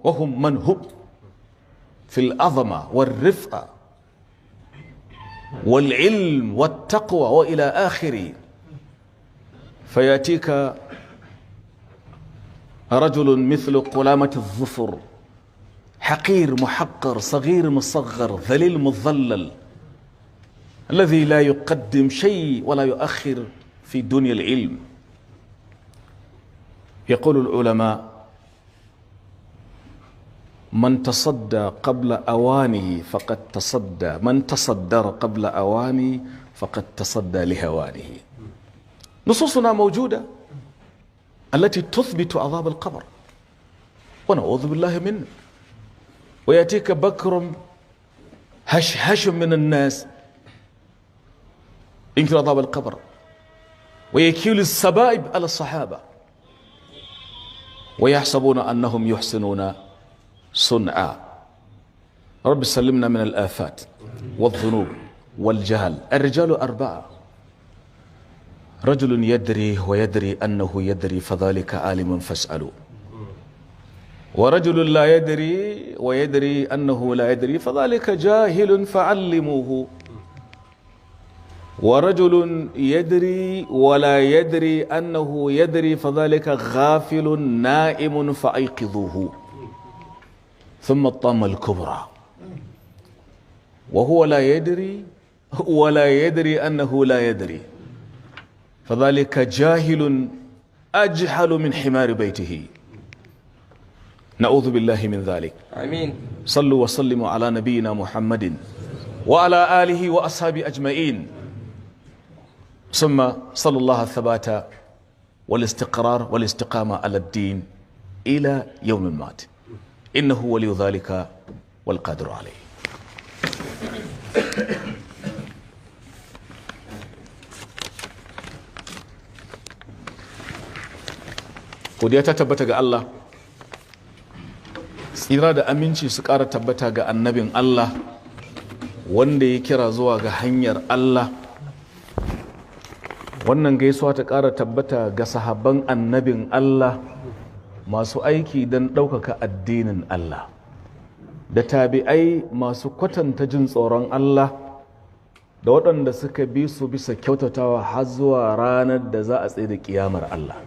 وهم من هم في العظمة والرفقة والعلم والتقوى وإلى آخره. فيأتيك رجل مثل قلامة الظفر، حقير محقر صغير مصغر ذليل مضلل، الذي لا يقدم شيء ولا يؤخر في دنيا العلم. يقول العلماء: من تصدى قبل أوانه فقد تصدى، من تصدر قبل أوانه فقد تصدى لهوانه. نصوصنا موجودة التي تثبت عذاب القبر ونعوذ بالله منه. ويأتيك بكر هشهش من الناس ينكر عذاب القبر ويكيل السبائب على الصحابة ويحسبون أنهم يحسنون صنعا. رب سلمنا من الآفات والذنوب والجهل. الرجال أربعة: رجل يدري ويدري أنه يدري فذلك عالم فاسألوا، ورجل لا يدري ويدري أنه لا يدري فذلك جاهل فعلموه، ورجل يدري ولا يدري أنه يدري فذلك غافل نائم فأيقظوه. ثم الطامة الكبرى: وهو لا يدري ولا يدري أنه لا يدري فذلك جاهل أجهل من حمار بيته. نعوذ بالله من ذلك. آمين. صلوا وسلموا على نبينا محمد وعلى آله وأصحابه أجمعين. ثم صلى الله الثبات والاستقرار والاستقامة على الدين إلى يوم المات، إنه ولي ذلك والقادر عليه. godiya ta tabbata ga Allah, tsira da aminci su ƙara tabbata ga annabin Allah wanda ya kira zuwa ga hanyar Allah. Wannan gaisuwa ta ƙara tabbata ga sahabban annabin Allah masu aiki don ɗaukaka addinin Allah, da tabi'ai masu kwatanta jin tsoron Allah, da waɗanda suka bi su bisa kyautatawa har zuwa ranar da za a tsaye da ƙiyamar Allah.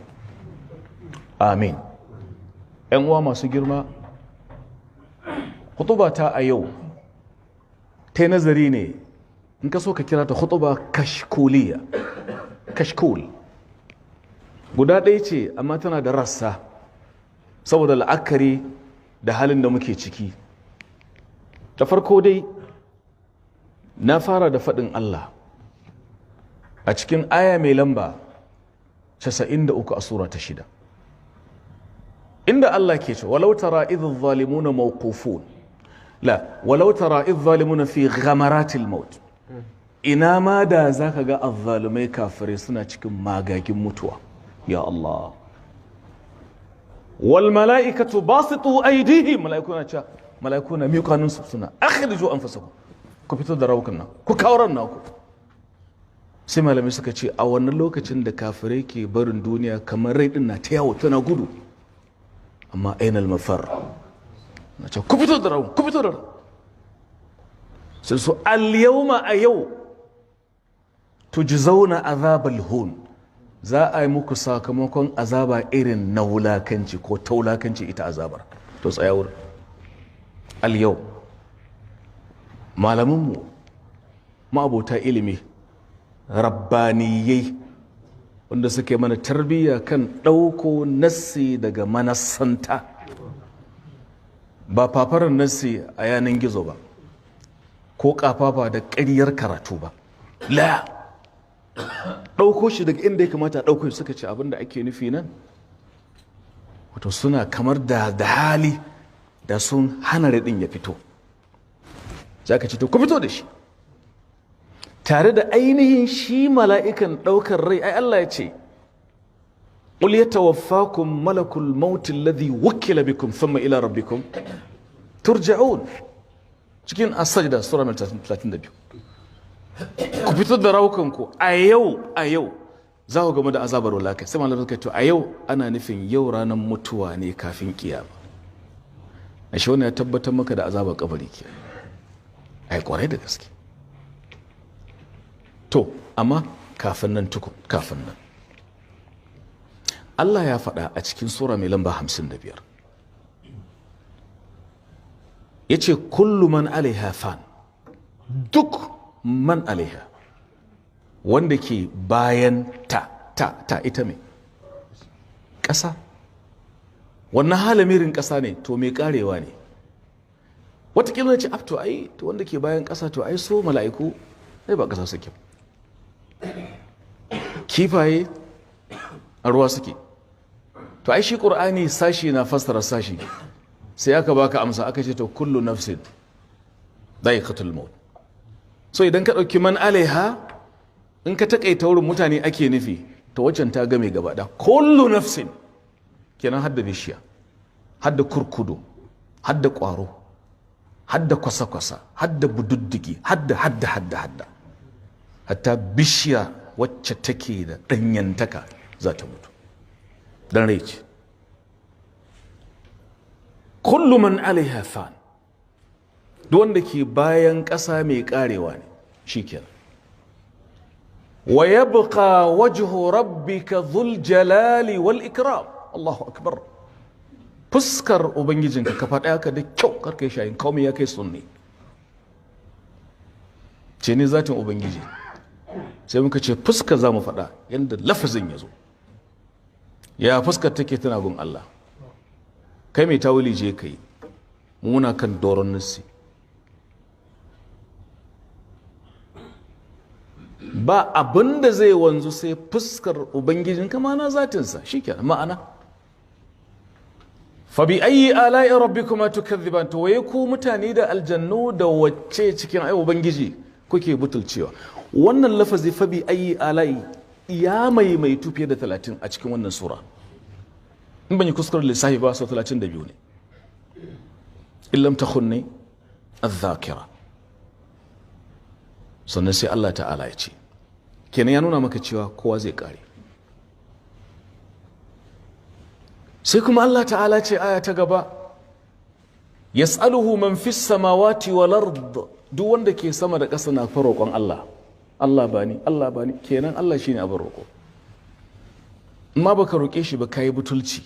Amin. ‘Yan uwa masu girma, khutubata a yau ta nazari ne, in ka so ka kira ta khutuba kashkuliya. Kashkul guda ɗaya ce amma tana da rassa saboda la'akari da halin da muke ciki. Da farko dai na fara da faɗin Allah a cikin aya mai lamba 93 a sura ta 6, inda Allah ke ce walau tara idh zalimuna mawqufun, la walau tara idh zalimuna fi ghamaratil maut. Ina ma da zaka ga azzalumai kafirai suna cikin magagin mutuwa. Ya Allah. Wal mala'ikatu basitu aydihim, mala'ikuna ce, mala'ikuna miƙanin su suna akhriju anfusakum, ku fito da rawukan nan, ku kawran naku. Sai malamai suka ce a wannan lokacin da kafirai ke barin duniya kamar rai din na ta yawo tana gudu, amma ainal mafar, na ce ku fito da rawun, ku fito da rawun. Sai su al-yawma, a yau tujzauna azabal hun, za a yi muku sakamakon azaba irin na wulakanci ko ta wulakanci ita azabar. To tsaya wurin. Al-yau malaminmu ma'abota ilimi rabbaniyai wanda suke mana tarbiyya kan ɗauko nassi daga manassanta, ba fafaran nassi a yanin gizo ba ko kafafa da ƙaryar karatu ba, la ɗauko shi daga inda ya kamata ɗauko shi. Suka ce abinda ake nufi nan, wato suna kamar da hali da sun hana raɗin ya fito, za ka ce to ku fito da shi tare da ainihin shi mala'ikan ɗaukar rai. Ai Allah ya ce qul yatawaffakum malakul maut alladhi wukila bikum thumma ila rabbikum turja'un, cikin as-sajda sura 32. Ku fito da rawukanku a yau za ku gama da azabar wulakai. Sai malamai suka ce a yau ana nufin yau ranar mutuwa ne kafin kiyama. ashe wannan ya tabbatar maka da azabar kabari ke ai kwarai da gaske. To amma kafin nan Allah ya faɗa a cikin sura mai lamba 55 yace kullu man alaiha fan, duk man alaiha wanda ke bayan ta ita mai ƙasa, wannan halamirin ƙasa ne to mai ƙarewa ne. Wataƙila ce to ai to wanda ke bayan ƙasa to ai so mala'iku ai ba ƙasa suke, kifaye a ruwa suke, to ai shi ƙur'ani sashi na fassara sashi, sai aka baka amsa aka ce to kullu nafsin dha'iqatul maut. So idan ka ɗauki man alaiha in ka taƙaita wurin mutane ake nufi, to waccan ta game gaba da kullu nafsin kenan, hadda bishiya, hadda kurkudu, hadda ƙwaro, hadda kwasa-kwasa, hadda bududdigi, hadda hatta bishiya wacce take da ɗanyantaka za ta mutu dan rai ce. kullu man alaiha fan, duk wanda ke bayan ƙasa mai ƙarewa ne shikenan. wa yabqa wajhu rabbika dhul jalali wal ikram. Allahu akbar. Fuskar ubangijinka ka faɗa ka da kyau, karka yi shayin kawai ya kai sunni ce ne zatin ubangiji, sai muka ce fuskar za mu faɗa yadda lafazin ya zo. ya fuskar take tana gun Allah, kai mai tawili je ka yi, muna kan doron nassi. ba abin da zai wanzu sai fuskar ubangijinka, ma'ana zatinsa shi kenan ma'ana. fabi ayi ala'i rabbikuma tukadhiban, to waye ku mutane da aljannu da wacce cikin ayi ubangiji kuke butulcewa. wannan lafazi fabi ayi ala'i ya mai tufiye da 30 a cikin wannan sura, in ban yi kuskuren lissafi ba sau 32 ne, illam takhunni adh-dhakira. sannan sai Allah ta'ala ya ce, kenan ya nuna maka cewa kowa zai kare. sai kuma Allah ta'ala ce aya ta gaba, yas'aluhu man fis samawati wal ard, duk wanda ke sama da ƙasa na roƙon Allah, Allah bani, Allah bani, kenan Allah shine abin roƙo. amma baka roƙe shi ba kai butulci,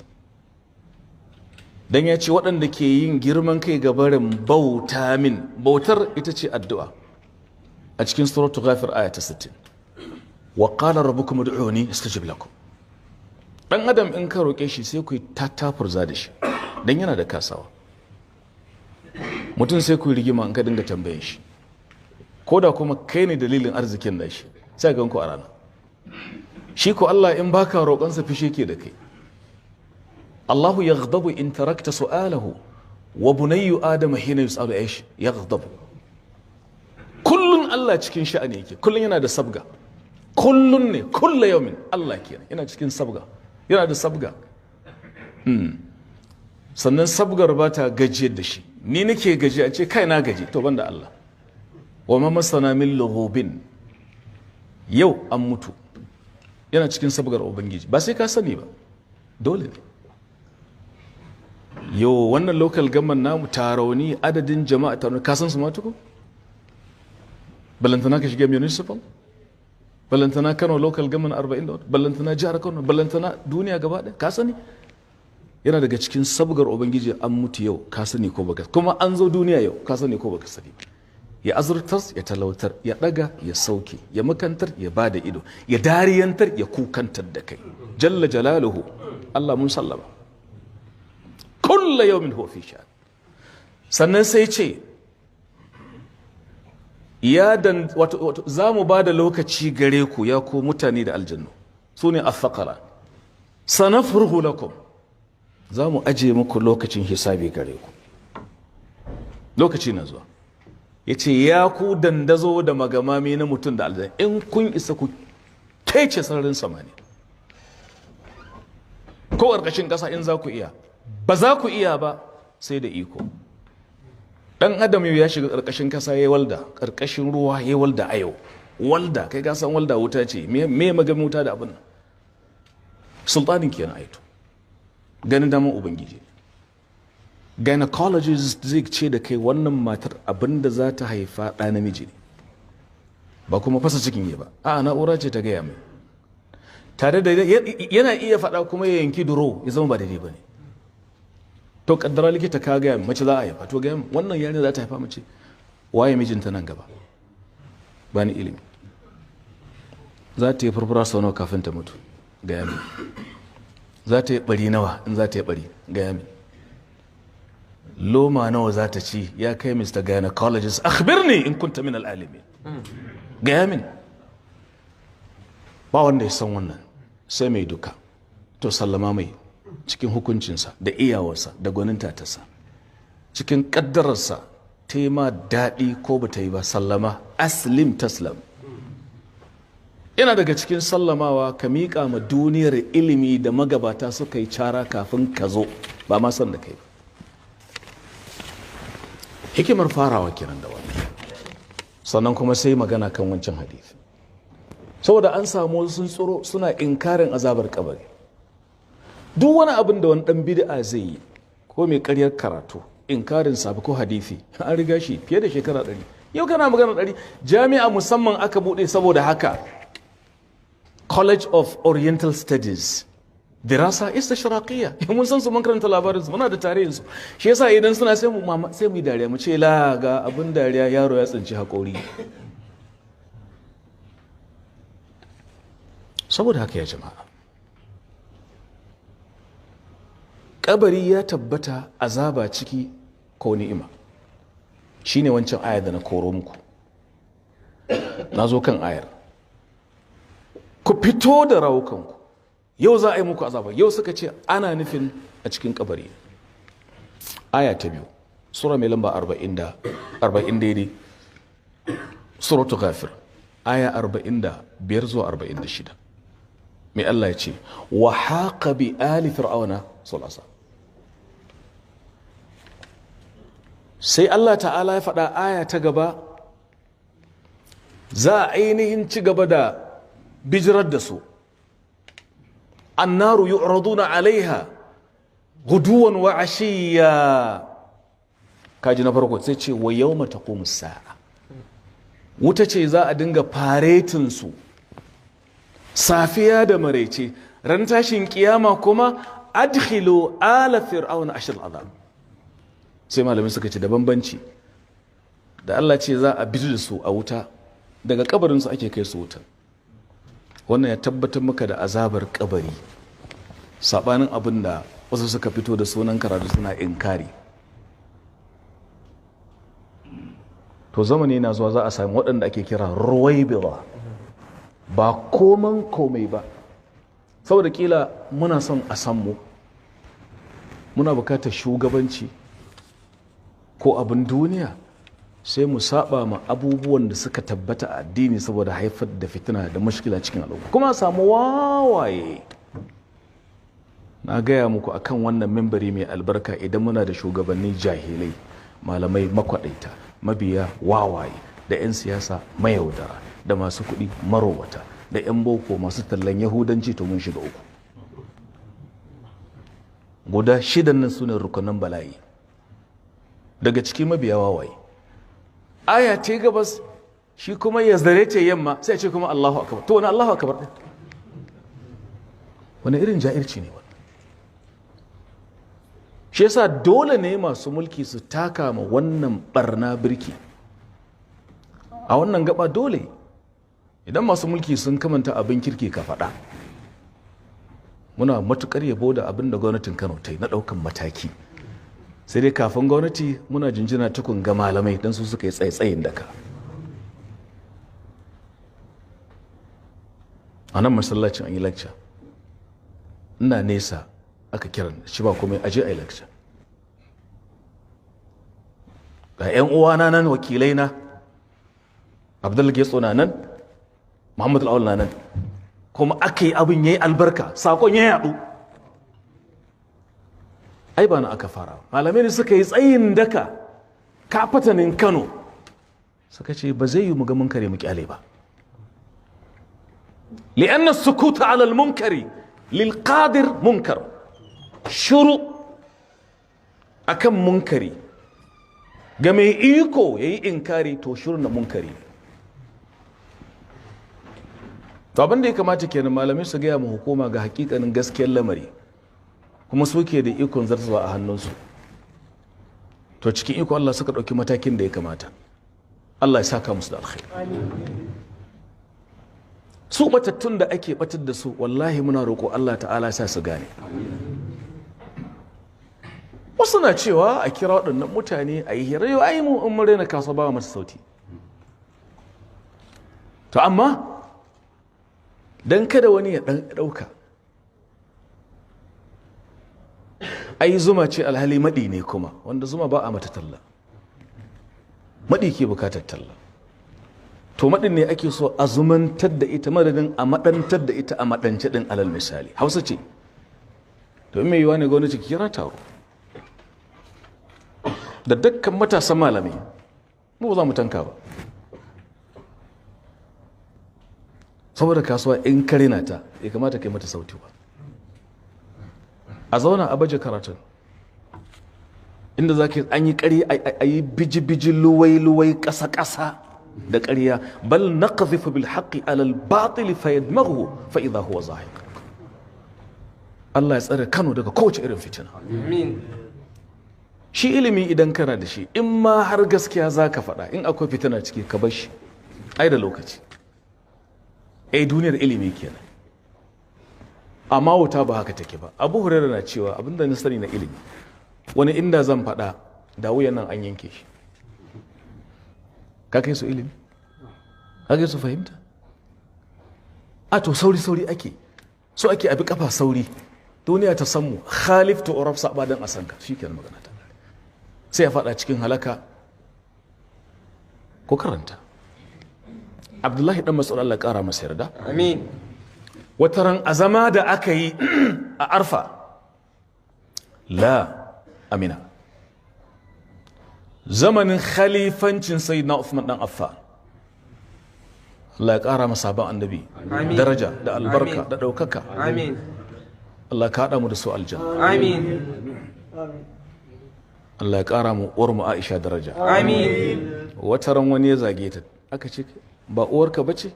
dan ya ce waɗanda ke yin girman kai ga barin bauta min, bautar ita ce addu'a a cikin suratul ghafir aya ta 60. wa qala rabbukum ud'uni astajib lakum. dan adam in ka roƙe shi sai ku tattafurza da shi dan yana da kasawa. mutum sai ku rigima in ka dinga tambayen shi, ko da kuma kai ne dalilin arzikin da shi, sai ga ku a rana. shi ko Allah in baka roƙonsa fishe ke da kai. Allahu yaghdabu in tarakta su'alahu wa bunayyu adama hina yus'alu aish yaghdabu. kullun Allah cikin sha'ani yake, kullun yana da sabga, kullun ne, kullu yawmin Allah kenan yana cikin sabga, yana da sabga. sannan sabgar ba ta gajiyar da shi. ni nake gaji a ce kai na gaji, to banda Allah. wa ma masana min lughubin, yau an mutu yana cikin sabgar ubangiji, ba sai ka sani ba, dole ne. yau wannan local government namu tarauni adadin jama'a tarauni ka san su ma tuku? balantana ka shiga municipal, balantana Kano local government 40, balantana jihar Kano, balantana duniya gaba ɗaya, ka sani? yana daga cikin sabgar ubangiji an mutu yau, ka sani ko baka, kuma an zo duniya yau, ka sani ko baka sani. ya azurtar, ya talautar, ya daga, ya sauke, ya makantar, ya bada ido, ya dariyantar, ya kukantar da kai, jalla jalaluhu. Allah mun sallama, kullu yawmin huwa fi sha'an. sannan sai ce wato za mu ba da lokaci gare ku ya ku mutane da aljannu, su ne athaqala, sanafruhu lakum, za mu aje muku lokacin hisabi gare ku. lokaci na zuwa, ya ce ya ku dandazo da magamami na mutum da aljannu, in kun isa ku kece sararin samani ko ƙarƙashin ƙasa in za ku iya, ba za ku iya ba sai da iko. dan adam yau ya shiga ƙarƙashin ƙasa ya walda, ƙarƙashin ruwa ya walda a yau, walda kai ka san walda wuta ce, me magamin wuta da abin nan? sultanin kenan aito, ganin daman ubangiji. gynecologist zai ce da kai wannan matar abinda za ta haifa ɗa namiji ne, ba kuma fasa cikin yi ba, a na'ura ce ta gaya mai, tare da yana iya faɗa kuma ya yanki duro ya zama ba daidai ba ne. To kaddara likita ka gaya mai mace za a haifa, to gaya mai wannan yarinya za ta haifa mace, waye mijinta nan gaba, ba ni ilimi. Za ta yi furfura sau nawa kafin ta mutu, gaya mai. Za ta yi bari nawa in za ta yi bari, gaya mai. Loma nawa za ta ci, ya kai Mr. Gynecologist, akhbirni in kunta min al'alimin, gaya min. Ba wanda ya san wannan sai mai duka, to sallama mai cikin hukuncinsa da iyawarsa da gwaninta ta sa, cikin kaddararsa ta yi ma daɗi ko ba ta yi ba, sallama, aslim taslam. Yana daga cikin sallamawa ka miƙa ma duniyar ilimi da magabata suka yi cara kafin ka zo, ba ma san da kai ba. Hikimar farawa kiran da wannan, sannan kuma sai magana kan wancan hadisi, saboda an samu sun tsoro suna inkarin azabar kabari. Duk wani abin da wani dan bid'a zai yi ko mai karyar karatu, inkarin sabi ko hadisi, an riga shi fiye da shekara 100. Yau kana magana 100, jami'a musamman aka bude saboda haka, College of Oriental Studies, dirasa istishraqiyya, mun san su, mun karanta labarin su, muna da tarihin su. Shi yasa idan suna sai mu yi dariya, mu ce la ga abin dariya, yaro ya tsinci haƙori. Saboda haka ya jama'a, kabari ya tabbata azaba ciki ko ni'ima, shine wancan ayar da na koro muku. Na zo kan ayar, ku fito da rawukanku, yau za a yi muku azaba. Yau suka ce ana nufin a cikin kabari. Aya ta 2, sura mai lamba 40 daidai, suratul Ghafir, aya 45 zuwa 46. Mai Allah ya ce, wa haqa bi ali fir'auna sulasa. Sai Allah ta'ala ya faɗa aya ta gaba, za a ainihin ci gaba da bijirar da su. Annaru yu'raduna alaiha guduwan wa ashiya. Kaji na farko sai ce wa yawma taqumu sa'a. Wuta ce za a dinga faretin su safiya da maraice. Ran tashin kiyama kuma adkhilu ala fir'auna ashir azab. Sai malamin suka ce da bambanci da Allah ce za a bizu da su a wuta, daga kabarin su ake kai su wuta. Wannan ya tabbatar maka da azabar kabari, sabanin abin da wasu suka fito da sunan karatu suna inkari. To zamani na zuwa za a sami waɗanda ake kira ruwaibira, ba koman komai ba, saboda kila muna son a san mu, muna bukatar shugabanci ko abin duniya, sai mu saba ma abubuwan da suka tabbata a addini saboda haifar da fitina da mashkila cikin al'umma, kuma samu wawaye. Na gaya muku akan wannan mimbari mai albarka, idan muna da shugabanni jahilai, malamai makwadaita, mabiya wawaye, da 'yan siyasa mayaudara, da masu kuɗi marowata, da 'yan boko masu tallan yahudanci, to mun shiga uku. Guda 6 nan su ne rukunan bala'i, daga cikin mabiya wawaye. Aya ce gabas, shi kuma ya zare ce yamma, sai ce kuma Allahu akbar. To wani Allahu akbar din? Wani irin ja'irci ne wannan? Shi yasa dole ne masu mulki su taka ma wannan barna birki. A wannan gaba dole, idan masu mulki sun kamanta abin kirki ka faɗa. Muna matukar yabo da abin da gwamnatin Kano ta yi na ɗaukan mataki. Sai dai kafin gwamnati muna jinjina tukun ga malamai don su suka yi tsaitsayin daka. A nan masallacin an yi lecture, ina nesa aka kiran shi ba kuma aje a yi lecture. Ga 'yan uwana nan, wakilai na, Abdul Getso na nan, Muhammad Al-Awwal na nan, kuma aka yi abin ya yi albarka, sakon ya yaɗu. Ai ba na aka fara, malamai ne suka yi tsayin daka, kafatanin Kano suka ce ba zai yi mu ga munkari mu kyale ba, li'anna sukuta ala al-munkari lil qadir munkar. Shuru akan munkari ga mai iko yayi inkari to shirin na munkari. To abin da ya kamata kenan malamai su gaya mu hukuma ga hakikanin gaskiyar lamari, kuma suke da ikon zartawa a hannunsu. To cikin iko Allah suka ɗauki matakin da ya kamata. Allah ya saka musu da alkhairi. Su batattun da ake batar da su wallahi muna roƙo Allah ta'ala ya sa su gane. Wasu na cewa a kira waɗannan mutane a yi hira, yau ai mu in mun raina kasuwa ba mata sauti. To amma dan kada wani ya ɗauka ai zuma ce alhali maɗi ne kuma, wanda zuma ba a mata talla, maɗi ke bukatar talla. To maɗin ne ake so a zumantar da ita madadin a maɗantar da ita a maɗance ɗin alal misali. Hausa ce to mai yiwa ne gwamnati kira taro da dukkan matasan malamai, mu ba za mu tanka ba, saboda kasuwa in kare na ta ya kamata kai mata sauti ba. A zauna a baje karatun inda zaki an yi ƙari a yi biji-biji luwai-luwai ƙasa-ƙasa da ƙarya, bal naqdhifu bil haqqi ala al batil fa yadmaghu fa idha huwa zahiq. Allah ya tsare Kano daga kowace irin fitina. Amin. Shi ilimi idan kana da shi, in ma har gaskiya zaka faɗa, in akwai fitina ciki ka bar shi, ai da lokaci. Duniyar ilimi kenan. Amma wuta ba haka take ba. Abu Hurairah na cewa abinda na sani na ilimi, wani inda zan faɗa da wuyan nan an yanke shi. Ka kai su ilimi? Ka kai su fahimta? A to sauri ake, so ake abi kafa sauri, duniya ta san mu, khalif to urab saba dan asanka, shikenan magana ta. Sai ya faɗa cikin halaka ko karanta. Abdullahi dan Mas'ud Allah ƙara masa yarda. Amin. Wataran azama da aka yi a Arfa, amina, zamanin khalifancin sayyidina Uthman dan Affan, Allah ya ƙara masa sabon annabi daraja da albarka da ɗaukaka. Amin. Allah ka haɗa mu da su aljanna. Amin. Allah ya ƙara mu uwar mu Aisha daraja. Amin. Wataran wani ya zage ta, aka ce ba uwarka bace?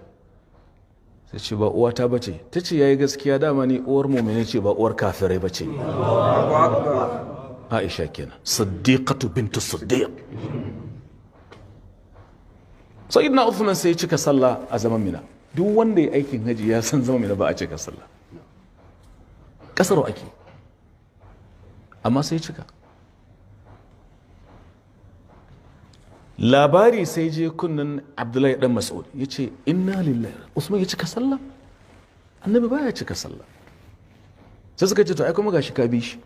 Sai ce ba uwata bace. Ta ce yayi gaskiya, dama ni uwar mu'mini ce ba uwar kafirai bace. Aisha kenan, Siddiqatu bintu Siddiq. Sayyidina Uthman sai ya cika sallah a zaman Mina. Duk wanda ya aikin haji ya san zaman Mina ba a cika sallah. Kasaro ake. Amma sai ya cika. Labari sai je kunnan Abdullahi dan Mas'ud, ya ce inna lillahi, Usman ya cika sallah, annabi baya cika sallah. Sai suka ce to ai kuma gashi ka bi shi.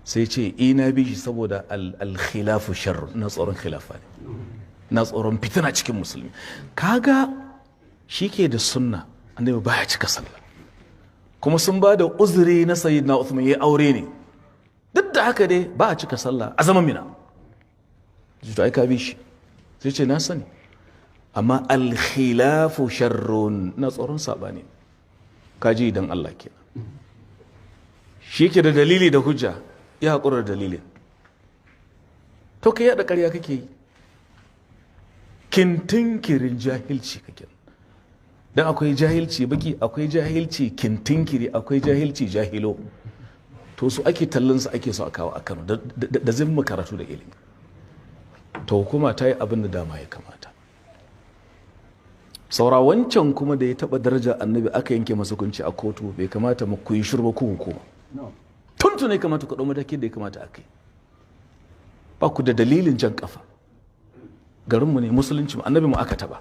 Sai ce ina bi shi saboda al-khilafu sharr, na tsoron khilafa ne, na tsoron fitina cikin musulmi. Kaga shike da sunna, annabi baya cika sallah, kuma sun ba da uzuri na sayyidina Uthman ya aure ne, duk da haka dai ba a cika sallah a zaman Mina. To ai ka bi shi. Sai ce na sani, amma al-khilafu sharrun, na tsoron sabani. Kaji idan Allah kenan, shi ke da dalili da hujja, ya haƙura da dalilin. To kai yaɗa ƙarya kake yi, kintinkirin jahilci kake. Dan akwai jahilci baki, akwai jahilci kintinkiri, akwai jahilci jahilo. To su ake tallansa ake so a kawo a Kano da zimma karatu da ilimi. To hukuma ta yi abin da dama ya kamata. Saura wancan kuma da ya taɓa daraja annabi aka yanke masa hukunci a kotu, bai kamata mu ku yi shirba ku hukuma. Tuntun ya kamata ku ɗau matakin da ya kamata a kai. Ba ku da dalilin jan kafa. Garinmu ne, musulunci mu, annabi mu aka taɓa.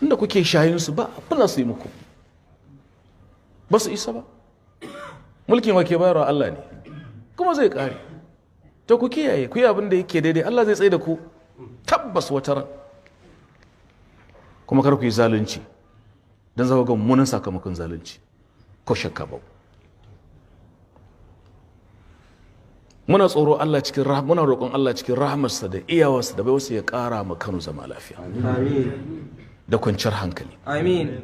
Inda kuke shayinsu ba abin su yi muku. Ba su isa ba. Mulkin wa ke bayarwa Allah ne, kuma zai ƙare. To ku kiyaye, ku yi abin da yake daidai, Allah zai tsaye da ku tabbas wata ran. Kuma kar ku yi zalunci, don zaka ga mummunan sakamakon zalunci, ko shakka ba. Muna tsoro Allah cikin muna roƙon Allah cikin rahmarsa da iyawarsa da baiwarsa ya ƙara ma Kano zama lafiya. Amin. Da kwanciyar hankali. Amin.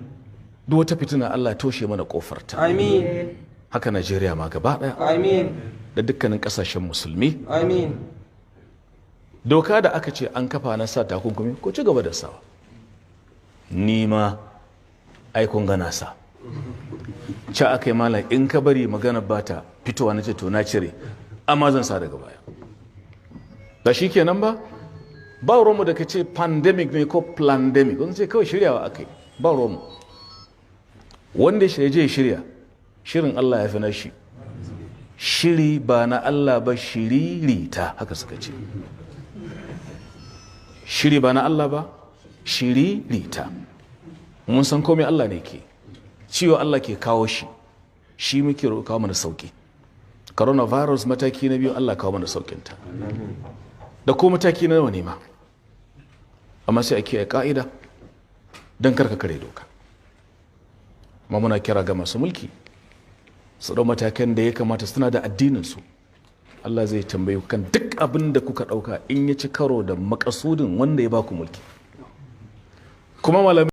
Duk wata fitina Allah toshe mana ƙofarta. Amin. haka Najeriya ma gaba ɗaya Amin. da dukkanin ƙasashen musulmi. Amin. Doka da aka ce an kafa na sa takunkumi ko ci gaba da sawa. Ni ma aikun gana sa. Ca aka yi malam in ka bari magana ba ta fitowa na ce to na cire, amma zan sa daga baya. Ba shi kenan ba? Ba romu da ka ce pandemic ne ko plandemic, wani ce kawai shiryawa aka yi, ba romu. Wanda ya je shirya, shirin Allah ya fi na shi. Shiri ba na Allah ba, shiririta, haka suka ce. Shiri ba na Allah ba, shiririta. Mun san komai Allah ne ke. Ciwo Allah ke kawo shi, shi muke kawo mana sauki. Coronavirus mataki na biyu Allah kawo mana saukinta. Da ko mataki na nawa ne ma. Amma sai ake ka'ida don karka kare doka. Ma muna kira ga masu mulki su ɗau matakan da ya kamata, suna da addininsu. Allah zai tambaye kan duk abin da kuka ɗauka in ya ci karo da makasudin wanda ya baku mulki. Kuma malamai